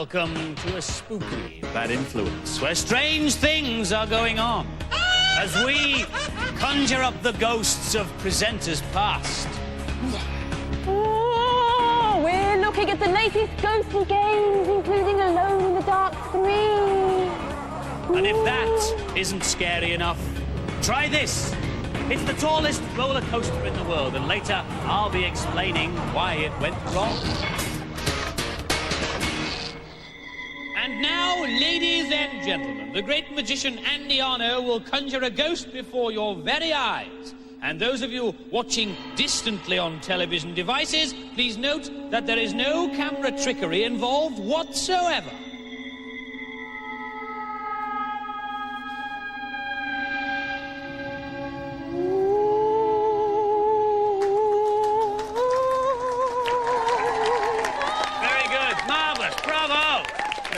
Welcome to a spooky bad influence where strange things are going on as we conjure up the ghosts of presenters past. Oh, we're looking at the latest ghostly games, including Alone in the Dark 3. And if that isn't scary enough, try this. It's the tallest roller coaster in the world, and later I'll be explaining why it went wrong. And now, ladies and gentlemen, the great magician Andy Arno will conjure a ghost before your very eyes. And those of you watching distantly on television devices, please note that there is no camera trickery involved whatsoever.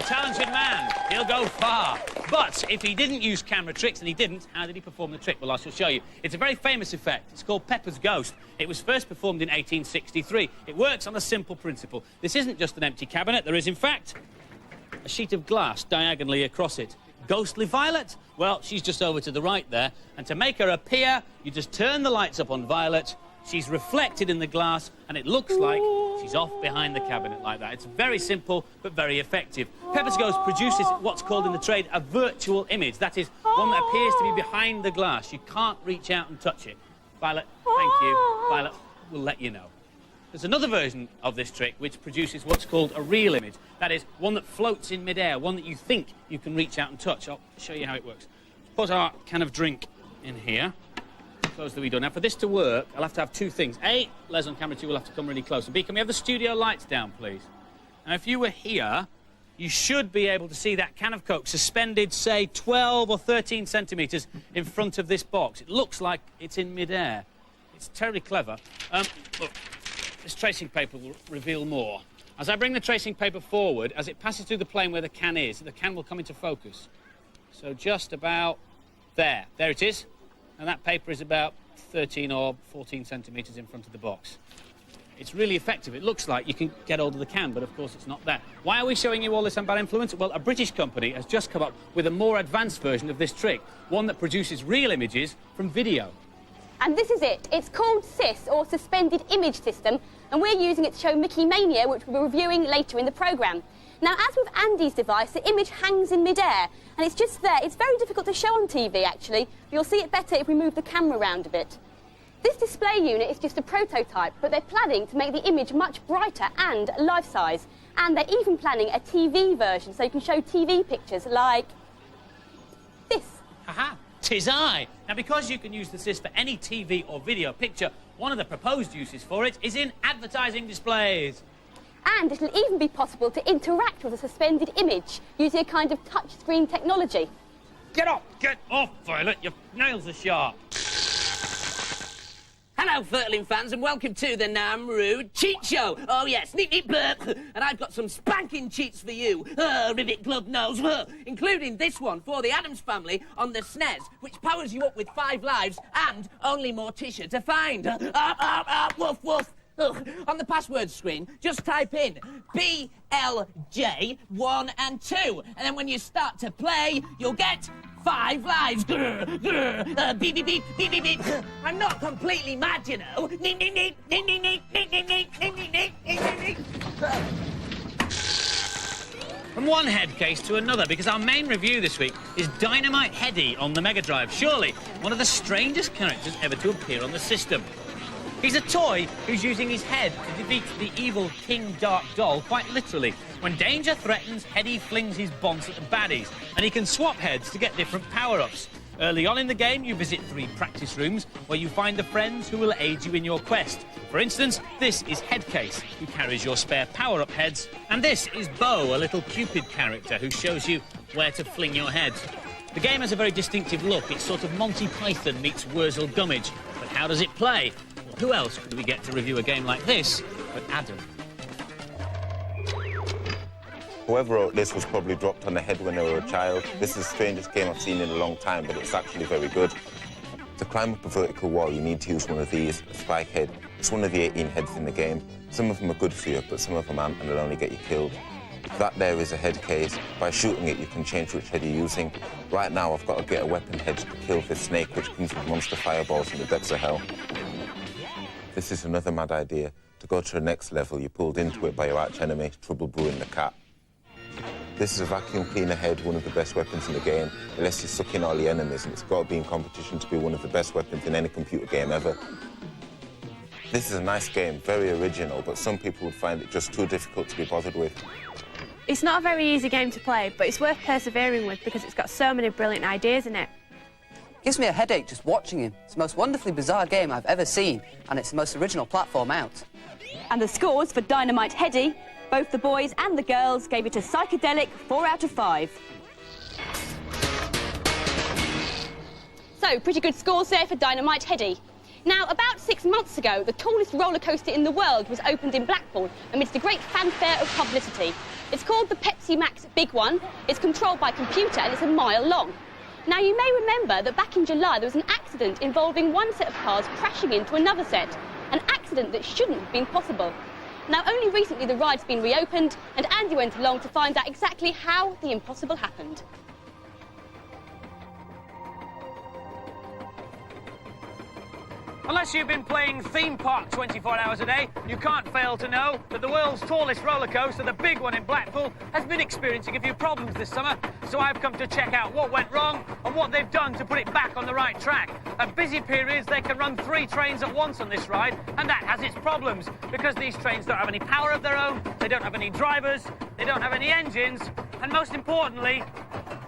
Talented man, he'll go far. But if he didn't use camera tricks, and he didn't, how did he perform the trick? Well, I shall show you. It's a very famous effect. It's called Pepper's Ghost. It was first performed in 1863. It works on a simple principle. This isn't just an empty cabinet. There is, in fact, a sheet of glass diagonally across it. Ghostly Violet? Well, she's just over to the right there. And to make her appear, you just turn the lights up on Violet. She's reflected in the glass, and it looks like she's off behind the cabinet like that. It's very simple, but very effective. Pepper's Ghost produces what's called in the trade a virtual image. That is, one that appears to be behind the glass. You can't reach out and touch it. Violet, thank you. Violet will let you know. There's another version of this trick which produces what's called a real image. That is, one that floats in midair, one that you think you can reach out and touch. I'll show you how it works. Put our can of drink in here. Close the window. Now, for this to work, I'll have to have two things. A, Les on camera 2 will have to come really close. And B, can we have the studio lights down, please? Now, if you were here, you should be able to see that can of Coke suspended, say, 12 or 13 centimetres in front of this box. It looks like it's in midair. It's terribly clever. Look, this tracing paper will reveal more. As I bring the tracing paper forward, as it passes through the plane where the can is, the can will come into focus. So just about there. There it is. And that paper is about 13 or 14 centimetres in front of the box. It's really effective. It looks like you can get hold of the can, but of course it's not there. Why are we showing you all this on Bad Influence? Well, a British company has just come up with a more advanced version of this trick, one that produces real images from video. And this is it. It's called SIS, or Suspended Image System, and we're using it to show Mickey Mania, which we'll be reviewing later in the programme. Now, as with Andy's device, the image hangs in midair, and it's just there. It's very difficult to show on TV, actually. You'll see it better if we move the camera around a bit. This display unit is just a prototype, but they're planning to make the image much brighter and life-size. And they're even planning a TV version, so you can show TV pictures like this. Haha, 'tis I. Now, because you can use the SIS for any TV or video picture, one of the proposed uses for it is in advertising displays. And it'll even be possible to interact with a suspended image using a kind of touch-screen technology. Get off, Violet. Your nails are sharp. Hello, Furtling fans, and welcome to the Rood Cheat Show. Oh, yes, neat, neat, burp. And I've got some spanking cheats for you, rivet glove nose, including this one for the Addams family on the SNES, which powers you up with 5 lives and only Morticia to find. Woof, woof. Ugh. On the password screen, just type in BLJ 1 and 2, and then when you start to play, you'll get 5 lives. Grr, grr, beep, beep, beep, beep, beep, beep. I'm not completely mad, you know. From one head case to another, because our main review this week is Dynamite Heady on the Mega Drive. Surely one of the strangest characters ever to appear on the system. He's a toy who's using his head to defeat the evil King Dark Doll, quite literally. When danger threatens, Heady flings his bonds at the baddies, and he can swap heads to get different power-ups. Early on in the game, you visit 3 practice rooms where you find the friends who will aid you in your quest. For instance, this is Headcase, who carries your spare power-up heads, and this is Bo, a little Cupid character who shows you where to fling your heads. The game has a very distinctive look. It's sort of Monty Python meets Wurzel Gummidge. But how does it play? Who else could we get to review a game like this but Adam? Whoever wrote this was probably dropped on the head when they were a child. This is the strangest game I've seen in a long time, but it's actually very good. To climb up a vertical wall, you need to use one of these, a spike head. It's one of the 18 heads in the game. Some of them are good for you, but some of them aren't, and they'll only get you killed. That there is a head case. By shooting it, you can change which head you're using. Right now, I've got to get a weapon head to kill this snake, which comes with monster fireballs in the depths of hell. This is another mad idea. To go to the next level, you're pulled into it by your arch enemy, Trouble Brewing the Cat. This is a vacuum cleaner head, one of the best weapons in the game. Unless you suck in all the enemies, and it's got to be in competition to be one of the best weapons in any computer game ever. This is a nice game, very original, but some people would find it just too difficult to be bothered with. It's not a very easy game to play, but it's worth persevering with because it's got so many brilliant ideas in it. It gives me a headache just watching him. It's the most wonderfully bizarre game I've ever seen, and it's the most original platform out. And the scores for Dynamite Heady, both the boys and the girls gave it a psychedelic 4 out of 5. So, pretty good scores there for Dynamite Heady. Now, about 6 months ago, the tallest roller coaster in the world was opened in Blackpool amidst a great fanfare of publicity. It's called the Pepsi Max Big One. It's controlled by computer and it's a mile long. Now, you may remember that back in July there was an accident involving one set of cars crashing into another set. An accident that shouldn't have been possible. Now, only recently the ride's been reopened and Andy went along to find out exactly how the impossible happened. Unless you've been playing theme park 24 hours a day, you can't fail to know that the world's tallest roller coaster, the big one in Blackpool, has been experiencing a few problems this summer. So I've come to check out what went wrong and what they've done to put it back on the right track. At busy periods, they can run 3 trains at once on this ride, and that has its problems because these trains don't have any power of their own, they don't have any drivers, they don't have any engines, and most importantly,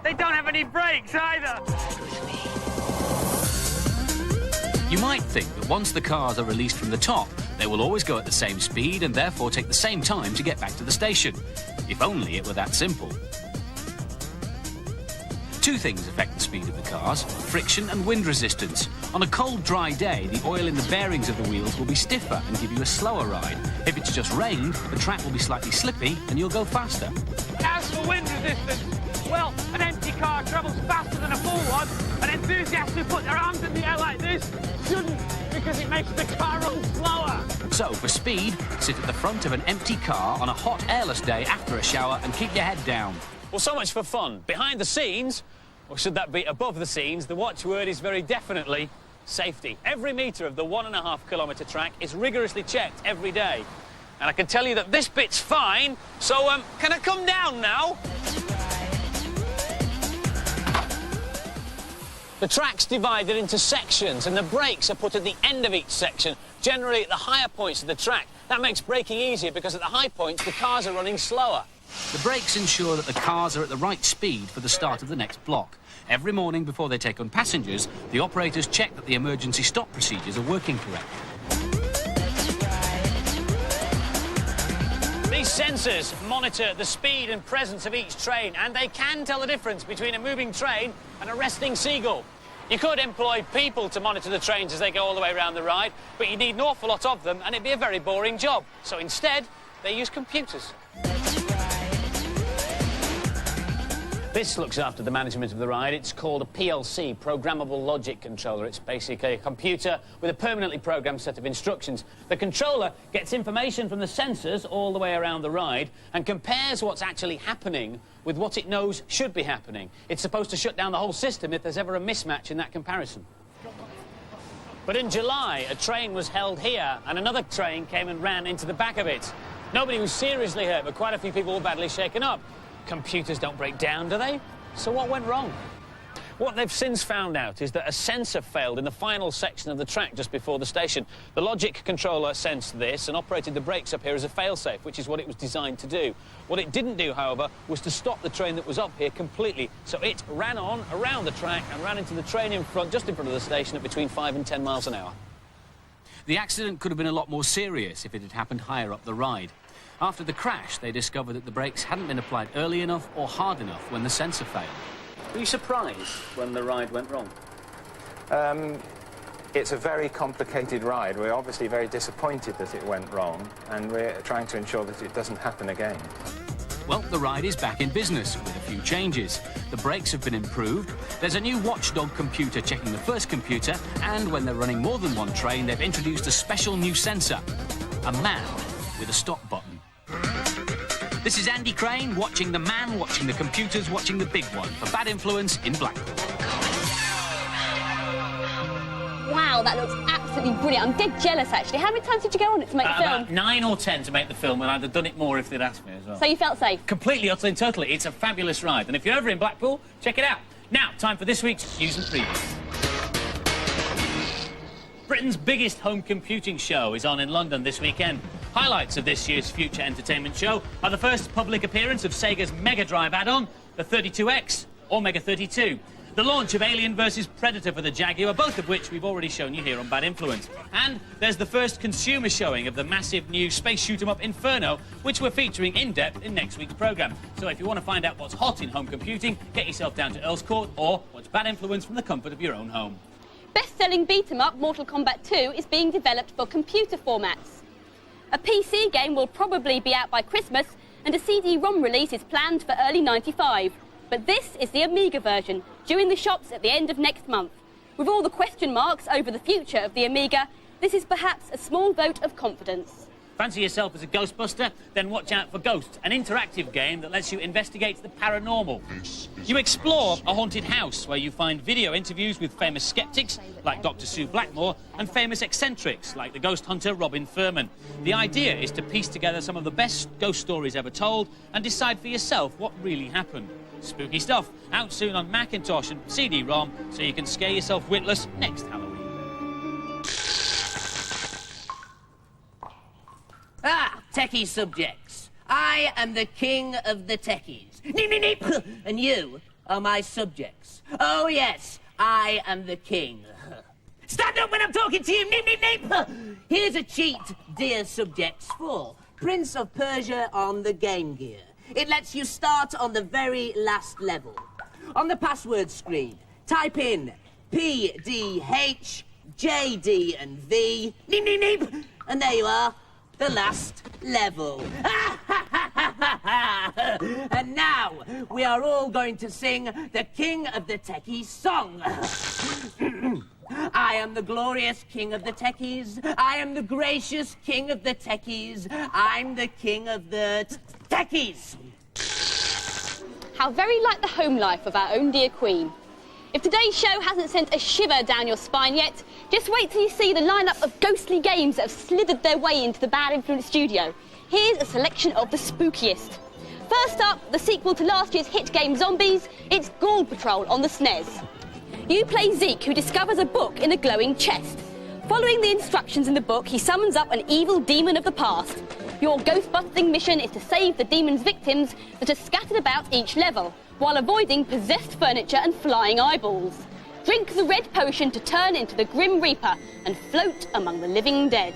they don't have any brakes either. You might think that once the cars are released from the top, they will always go at the same speed and therefore take the same time to get back to the station. If only it were that simple. 2 things affect the speed of the cars: friction and wind resistance. On a cold, dry day, the oil in the bearings of the wheels will be stiffer and give you a slower ride. If it's just rained, the track will be slightly slippy and you'll go faster. As for wind resistance, well, an empty car travels faster than a full one, and enthusiasts who put their arms in the air like this shouldn't, because it makes the car run slower. So, for speed, sit at the front of an empty car on a hot, airless day after a shower and keep your head down. Well, so much for fun. Behind the scenes, or should that be above the scenes, the watchword is very definitely safety. Every metre of the 1.5 kilometre track is rigorously checked every day. And I can tell you that this bit's fine, so, can I come down now? The track's divided into sections and the brakes are put at the end of each section, generally at the higher points of the track. That makes braking easier because at the high points the cars are running slower. The brakes ensure that the cars are at the right speed for the start of the next block. Every morning before they take on passengers, the operators check that the emergency stop procedures are working correctly. These sensors monitor the speed and presence of each train, and they can tell the difference between a moving train and a resting seagull. You could employ people to monitor the trains as they go all the way around the ride, but you'd need an awful lot of them, and it'd be a very boring job. So instead, they use computers. This looks after the management of the ride. It's called a PLC, Programmable Logic Controller. It's basically a computer with a permanently programmed set of instructions. The controller gets information from the sensors all the way around the ride and compares what's actually happening with what it knows should be happening. It's supposed to shut down the whole system if there's ever a mismatch in that comparison. But in July, a train was held here and another train came and ran into the back of it. Nobody was seriously hurt, but quite a few people were badly shaken up. Computers don't break down, do they? So what went wrong? What they've since found out is that a sensor failed in the final section of the track just before the station. The logic controller sensed this and operated the brakes up here as a failsafe, which is what it was designed to do. What it didn't do, however, was to stop the train that was up here completely. So it ran on around the track and ran into the train in front, just in front of the station, at between 5 and 10 miles an hour. The accident could have been a lot more serious if it had happened higher up the ride. After the crash, they discovered that the brakes hadn't been applied early enough or hard enough when the sensor failed. Were you surprised when the ride went wrong? It's a very complicated ride. We're obviously very disappointed that it went wrong, and we're trying to ensure that it doesn't happen again. Well, the ride is back in business with a few changes. The brakes have been improved, there's a new watchdog computer checking the first computer, and when they're running more than one train, they've introduced a special new sensor, a man with a stop button. This is Andy Crane watching the man, watching the computers, watching the big one for Bad Influence in Blackpool. Wow, that looks absolutely brilliant. I'm dead jealous, actually. How many times did you go on it to make the film? About 9 or 10 to make the film, and I'd have done it more if they'd asked me as well. So you felt safe? Completely, utterly and totally. It's a fabulous ride. And if you're ever in Blackpool, check it out. Now, time for this week's News and Preview. Britain's biggest home computing show is on in London this weekend. Highlights of this year's future entertainment show are the first public appearance of Sega's Mega Drive add-on, the 32X, or Mega 32. The launch of Alien vs Predator for the Jaguar, both of which we've already shown you here on Bad Influence. And there's the first consumer showing of the massive new space shoot-'em-up Inferno, which we're featuring in-depth in next week's programme. So if you want to find out what's hot in home computing, get yourself down to Earl's Court or watch Bad Influence from the comfort of your own home. Best-selling beat-em-up Mortal Kombat 2 is being developed for computer formats. A PC game will probably be out by Christmas, and a CD-ROM release is planned for early '95. But this is the Amiga version, due in the shops at the end of next month. With all the question marks over the future of the Amiga, this is perhaps a small vote of confidence. Fancy yourself as a Ghostbuster? Then watch out for Ghosts, an interactive game that lets you investigate the paranormal. You explore a haunted house where you find video interviews with famous skeptics like Dr. Sue Blackmore and famous eccentrics like the ghost hunter Robin Furman. The idea is to piece together some of the best ghost stories ever told and decide for yourself what really happened. Spooky stuff, out soon on Macintosh and CD-ROM, so you can scare yourself witless next Halloween. Techie subjects. I am the king of the techies. Neep, neep, neep. And you are my subjects. Oh, yes, I am the king. Stand up when I'm talking to you. Neep, neep, neep. Here's a cheat, dear subjects, for Prince of Persia on the Game Gear. It lets you start on the very last level. On the password screen, type in P, D, H, J, D, and V. Neep, neep, neep. And there you are. The last level. And now we are all going to sing the King of the Techies song. I am the glorious King of the Techies. I am the gracious King of the Techies. I'm the King of the Techies. How very like the home life of our own dear Queen. If today's show hasn't sent a shiver down your spine yet, just wait till you see the lineup of ghostly games that have slithered their way into the Bad Influence studio. Here's a selection of the spookiest. First up, the sequel to last year's hit game Zombies, it's Ghoul Patrol on the SNES. You play Zeke, who discovers a book in a glowing chest. Following the instructions in the book, he summons up an evil demon of the past. Your ghost-busting mission is to save the demon's victims that are scattered about each level, while avoiding possessed furniture and flying eyeballs. Drink the red potion to turn into the Grim Reaper and float among the living dead.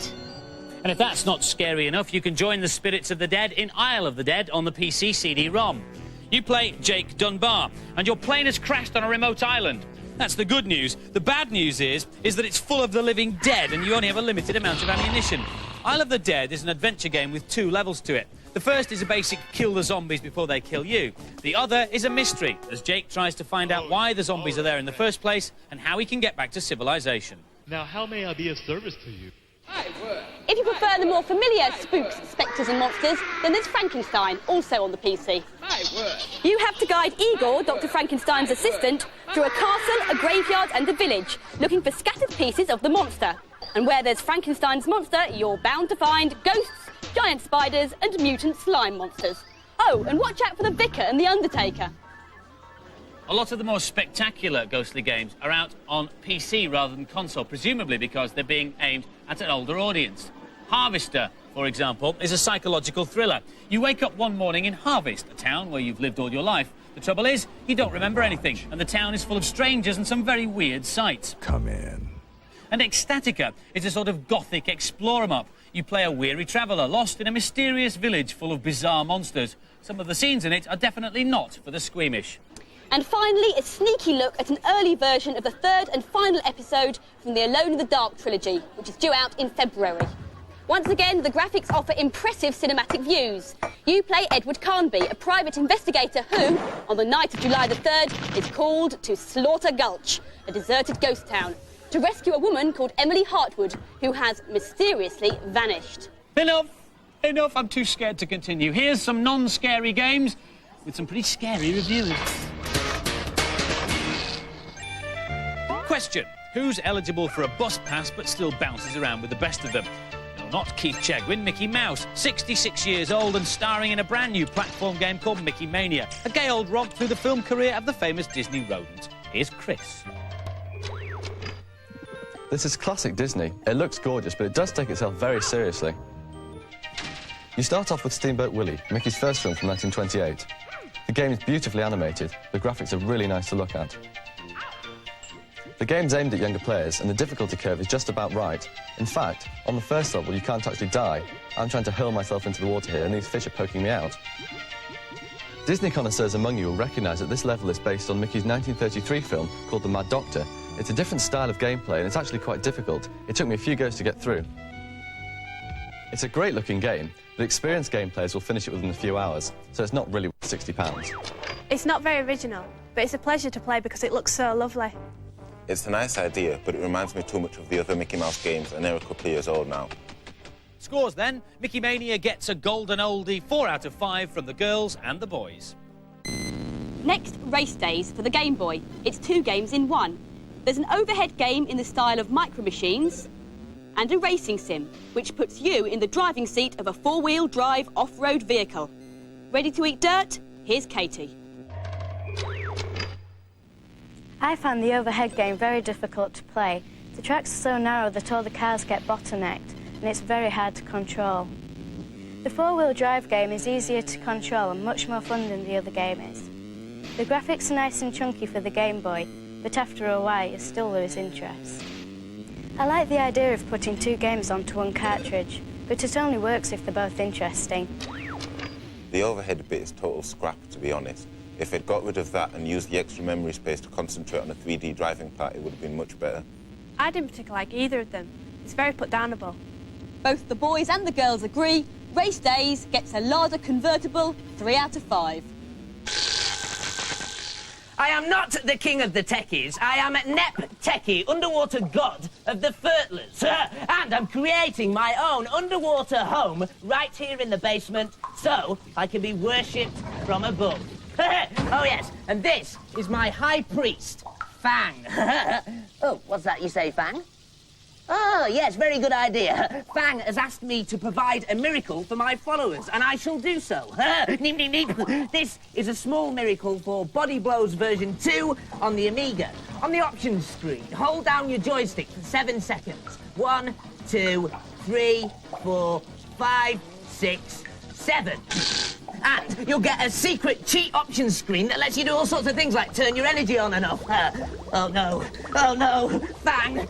And if that's not scary enough, you can join the spirits of the dead in Isle of the Dead on the PC CD-ROM. You play Jake Dunbar, and your plane has crashed on a remote island. That's the good news. The bad news is that it's full of the living dead, and you only have a limited amount of ammunition. Isle of the Dead is an adventure game with 2 levels to it. The first is a basic kill the zombies before they kill you. The other is a mystery, as Jake tries to find out why the zombies are there in the first place and how he can get back to civilization. Now, how may I be of service to you? If you prefer the more familiar spooks, spectres and monsters, then there's Frankenstein, also on the PC. You have to guide Igor, Dr. Frankenstein's assistant, through a castle, a graveyard and a village, looking for scattered pieces of the monster. And where there's Frankenstein's monster, you're bound to find ghosts, giant spiders and mutant slime monsters. Oh, and watch out for the Vicar and the Undertaker. A lot of the more spectacular ghostly games are out on PC rather than console, presumably because they're being aimed at an older audience. Harvester, for example, is a psychological thriller. You wake up one morning in Harvest, a town where you've lived all your life. The trouble is, you don't remember anything, and the town is full of strangers and some very weird sights. Come in. And Ecstatica is a sort of gothic explore-em-up. You play a weary traveller lost in a mysterious village full of bizarre monsters. Some of the scenes in it are definitely not for the squeamish. And finally, a sneaky look at an early version of the 3rd and final episode from the Alone in the Dark trilogy, which is due out in February. Once again, the graphics offer impressive cinematic views. You play Edward Carnby, a private investigator who, on the night of July the 3rd, is called to Slaughter Gulch, a deserted ghost town, to rescue a woman called Emily Hartwood, who has mysteriously vanished. Enough! Enough, I'm too scared to continue. Here's some non-scary games with some pretty scary reviewers. Question. Who's eligible for a bus pass but still bounces around with the best of them? No, not Keith Chegwin, Mickey Mouse, 66 years old and starring in a brand new platform game called Mickey Mania, a gay old romp through the film career of the famous Disney rodent. Here's Chris. This is classic Disney. It looks gorgeous, but it does take itself very seriously. You start off with Steamboat Willie, Mickey's first film from 1928. The game is beautifully animated. The graphics are really nice to look at. The game's aimed at younger players, and the difficulty curve is just about right. In fact, on the first level, you can't actually die. I'm trying to hurl myself into the water here, and these fish are poking me out. Disney connoisseurs among you will recognise that this level is based on Mickey's 1933 film called The Mad Doctor. It's a different style of gameplay, and it's actually quite difficult. It took me a few goes to get through. It's a great-looking game, but experienced game players will finish it within a few hours, so it's not really worth £60. It's not very original, but it's a pleasure to play because it looks so lovely. It's a nice idea, but it reminds me too much of the other Mickey Mouse games, and they're a couple of years old now. Scores then. Mickey Mania gets a golden oldie, 4 out of 5 from the girls and the boys. Next, Race Days for the Game Boy. It's 2 games in 1. There's an overhead game in the style of Micro Machines and a racing sim, which puts you in the driving seat of a 4-wheel drive off-road vehicle. Ready to eat dirt? Here's Katie. I found the overhead game very difficult to play. The tracks are so narrow that all the cars get bottlenecked, and it's very hard to control. The 4-wheel drive game is easier to control and much more fun than the other game is. The graphics are nice and chunky for the Game Boy, but after a while you still lose interest. I like the idea of putting 2 games onto 1 cartridge, but it only works if they're both interesting. The overhead bit is total scrap, to be honest. If it got rid of that and used the extra memory space to concentrate on a 3D driving part, it would have been much better. I didn't particularly like either of them. It's very put-downable. Both the boys and the girls agree. Race Days gets a Lada convertible, 3 out of 5. I am not the king of the techies. I am Nep Techie, underwater god of the Furtlers. And I'm creating my own underwater home right here in the basement so I can be worshipped from above. Oh, yes, and this is my high priest, Fang. Oh, what's that you say, Fang? Oh, yes, very good idea. Fang has asked me to provide a miracle for my followers, and I shall do so. Neep, neep, neep. This is a small miracle for Body Blows version 2 on the Amiga. On the options screen, hold down your joystick for 7 seconds. 1, 2, 3, 4, 5, 6, 7. And you'll get a secret cheat options screen that lets you do all sorts of things like turn your energy on and off. Oh no, Fang,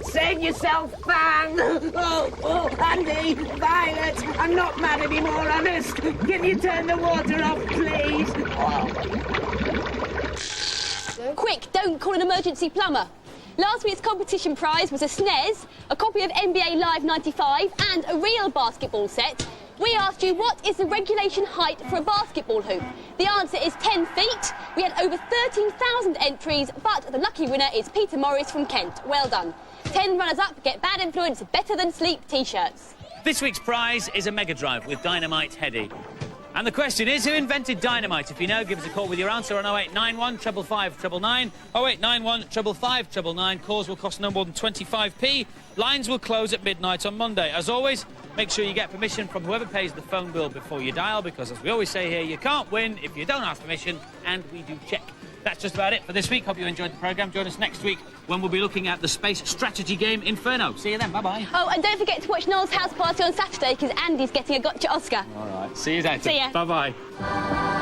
save yourself, Fang. Oh, Andy, Violet, I'm not mad anymore, honest. Can you turn the water off, please? Oh. Quick, don't call an emergency plumber. Last week's competition prize was a SNES, a copy of NBA Live 95 and a real basketball set. We asked you what is the regulation height for a basketball hoop. The answer is 10 feet. We had over 13,000 entries, but the lucky winner is Peter Morris from Kent. Well done. 10 runners-up get Bad Influence Better Than Sleep t-shirts. This week's prize is a Mega Drive with Dynamite Heady. And the question is, who invented dynamite? If you know, give us a call with your answer on 0891 555 999, 0891 555 999. Calls will cost no more than 25p. Lines will close at midnight on Monday. As always, make sure you get permission from whoever pays the phone bill before you dial, because as we always say here, you can't win if you don't ask permission, and we do check. That's just about it for this week. Hope you enjoyed the programme. Join us next week when we'll be looking at the space strategy game Inferno. See you then. Bye-bye. Oh, and don't forget to watch Noel's house party on Saturday, because Andy's getting a gotcha Oscar. All right. See you later. See ya. Bye-bye.